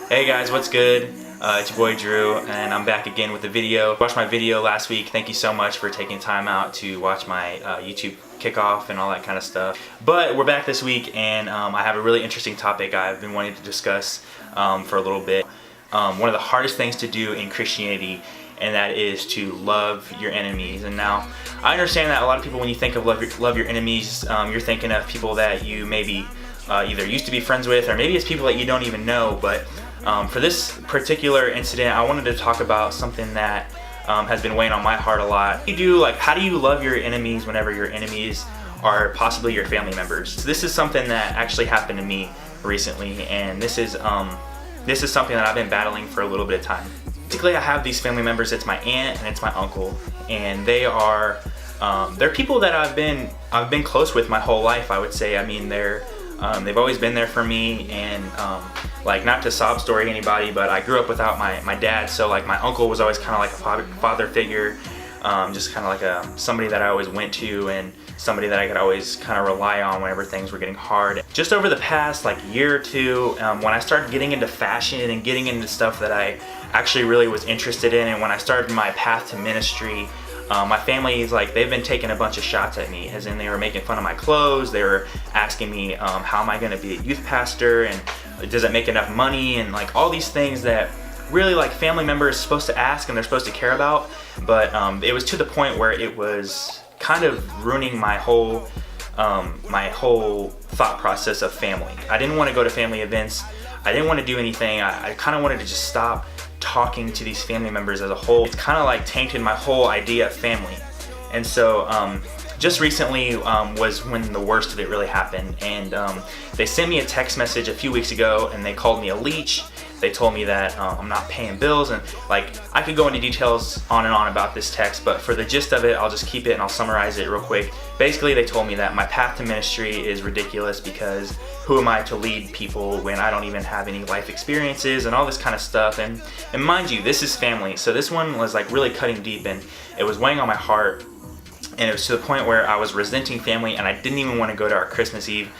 Hey guys, what's good? It's your boy Drew, and I'm back again with the video. Watched my video last week. Thank you so much for taking time out to watch my YouTube kickoff and all that kind of stuff. But we're back this week, and I have a really interesting topic I've been wanting to discuss for a little bit. One of the hardest things to do in Christianity, and that is to love your enemies. And now, I understand that a lot of people, when you think of love your enemies, you're thinking of people that you maybe either used to be friends with, or maybe it's people that you don't even know. But for this particular incident, I wanted to talk about something that has been weighing on my heart a lot. How do you love your enemies whenever your enemies are possibly your family members? So this is something that actually happened to me recently, and this is something that I've been battling for a little bit of time. Basically, I have these family members. It's my aunt and it's my uncle, and they're people that I've been close with my whole life, I would say. I mean, they've always been there for me, and like, not to sob story anybody, but I grew up without my dad, so like my uncle was always kind of like a father figure, just kind of like somebody that I always went to, and somebody that I could always kind of rely on whenever things were getting hard. Just over the past like year or two, when I started getting into fashion and getting into stuff that I actually really was interested in, and when I started my path to ministry, my family is like, they've been taking a bunch of shots at me, as in they were making fun of my clothes. They were asking me, how am I going to be a youth pastor, and does it make enough money, and like all these things that really like family members are supposed to ask and they're supposed to care about. But it was to the point where it was kind of ruining my whole thought process of family. I didn't want to go to family events. I didn't want to do anything. I kind of wanted to just stop talking to these family members as a whole. It's kind of like tainted my whole idea of family. And so just recently was when the worst of it really happened, and they sent me a text message a few weeks ago, and they called me a leech. They told me that I'm not paying bills, and like, I could go into details on and on about this text, but for the gist of it, I'll just keep it and I'll summarize it real quick. Basically, they told me that my path to ministry is ridiculous because who am I to lead people when I don't even have any life experiences and all this kind of stuff. And mind you, this is family, so this one was like really cutting deep, and it was weighing on my heart, and it was to the point where I was resenting family, and I didn't even want to go to our Christmas Eve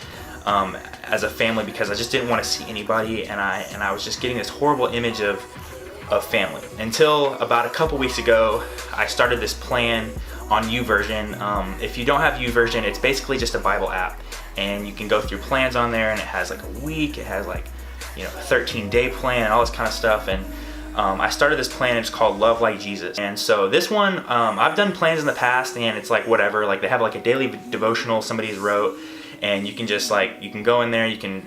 as a family because I just didn't want to see anybody, and I was just getting this horrible image of family. Until about a couple weeks ago, I started this plan on YouVersion. If you don't have YouVersion, it's basically just a Bible app, and you can go through plans on there, and it has like a week, it has like, a 13-day plan and all this kind of stuff. And I started this plan. It's called Love Like Jesus. And so this one, I've done plans in the past, and it's like whatever, like they have like a daily devotional somebody's wrote, and you can just like, you can go in there, you can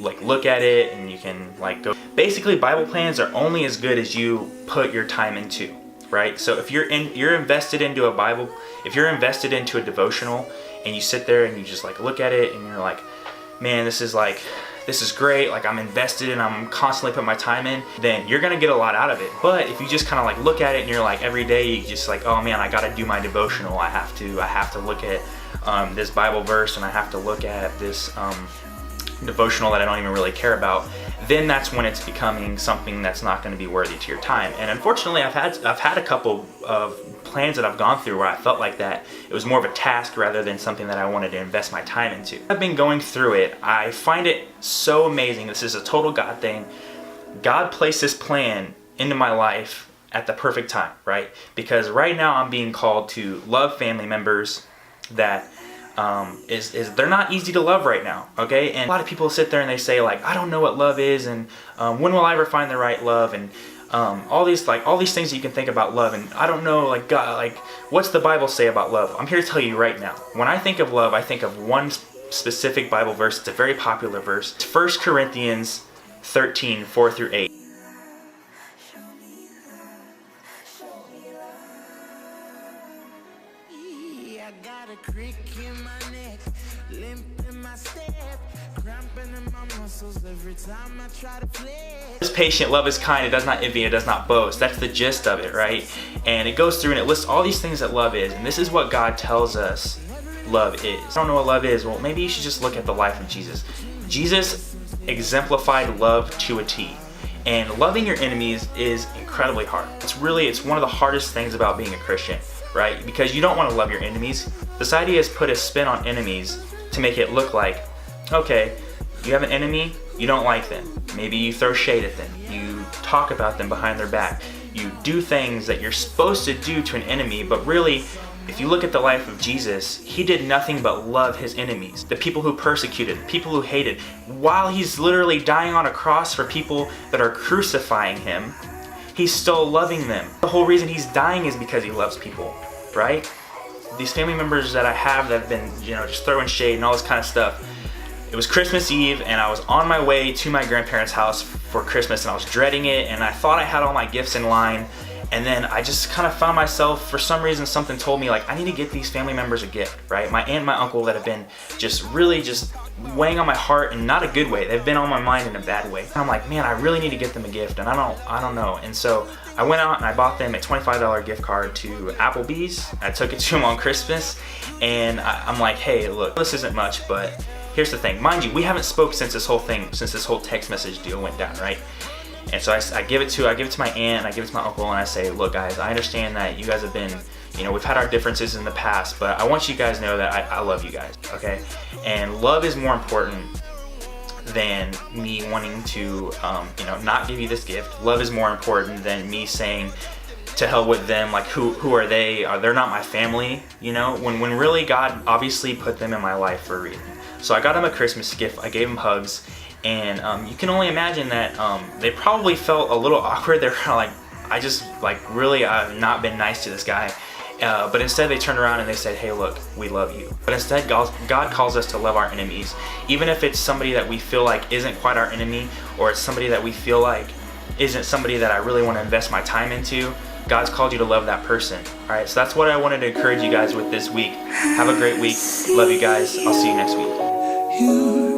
like look at it, and you can like go. Basically, Bible plans are only as good as you put your time into, right? So if you're invested into a Bible, if you're invested into a devotional, and you sit there and you just like look at it, and you're like, man, this is great, like I'm invested and I'm constantly putting my time in, then you're gonna get a lot out of it. But if you just kind of like look at it and you're like, every day you just like, oh man, I gotta do my devotional, I have to look at this Bible verse, and I have to look at this devotional that I don't even really care about, then that's when it's becoming something that's not going to be worthy to your time. And unfortunately, I've had a couple of plans that I've gone through where I felt like that it was more of a task rather than something that I wanted to invest my time into. I've been going through it. I find it so amazing. This is a total God thing. God placed this plan into my life at the perfect time, right? Because right now I'm being called to love family members that they're not easy to love right now, okay? And a lot of people sit there and they say like, I don't know what love is, and when will I ever find the right love, and all these things that you can think about love, and I don't know, like, God, like, what's the Bible say about love? I'm here to tell you right now. When I think of love, I think of one specific Bible verse. It's a very popular verse. It's 1 Corinthians 13, 4 through 8. Crick in my neck, limp in my step, cramping in my muscles every time I try to flex. Is patient, love is kind, it does not envy, it does not boast. That's the gist of it, right? And it goes through and it lists all these things that love is, and this is what God tells us love is. I don't know what love is. Well, maybe you should just look at the life of Jesus. Jesus exemplified love to a T. And loving your enemies is incredibly hard. It's one of the hardest things about being a Christian, right? Because you don't want to love your enemies. Society has put a spin on enemies to make it look like, okay, you have an enemy, You don't like them. Maybe you throw shade at them. You talk about them behind their back. You do things that you're supposed to do to an enemy, but really, if you look at the life of Jesus, he did nothing but love his enemies, the people who persecuted, the people who hated. While he's literally dying on a cross for people that are crucifying him, he's still loving them. The whole reason he's dying is because he loves people, right? These family members that I have that have been, just throwing shade and all this kind of stuff. It was Christmas Eve and I was on my way to my grandparents' house for Christmas and I was dreading it and I thought I had all my gifts in line. And then I just kind of found myself, for some reason, something told me like, I need to get these family members a gift, right? My aunt and my uncle that have been just really just weighing on my heart in not a good way. They've been on my mind in a bad way. I'm like, man, I really need to get them a gift and I don't know. And so I went out and I bought them a $25 gift card to Applebee's. I took it to them on Christmas and I'm like, hey, look, this isn't much, but here's the thing. Mind you, we haven't spoke since this whole text message deal went down, right? And so I give it to my aunt, and I give it to my uncle, and I say, look guys, I understand that you guys have been, we've had our differences in the past, but I want you guys to know that I love you guys, okay? And love is more important than me wanting to, not give you this gift. Love is more important than me saying, to hell with them, like who are they? They're not my family, when really God obviously put them in my life for a reason. So I got them a Christmas gift, I gave them hugs, and you can only imagine that they probably felt a little awkward. They're kind of like, I've not been nice to this guy. But instead they turned around and they said, hey look, we love you. But instead God calls us to love our enemies. Even if it's somebody that we feel like isn't quite our enemy, or it's somebody that we feel like isn't somebody that I really want to invest my time into, God's called you to love that person. Alright, so that's what I wanted to encourage you guys with this week. Have a great week. Love you guys. I'll see you next week.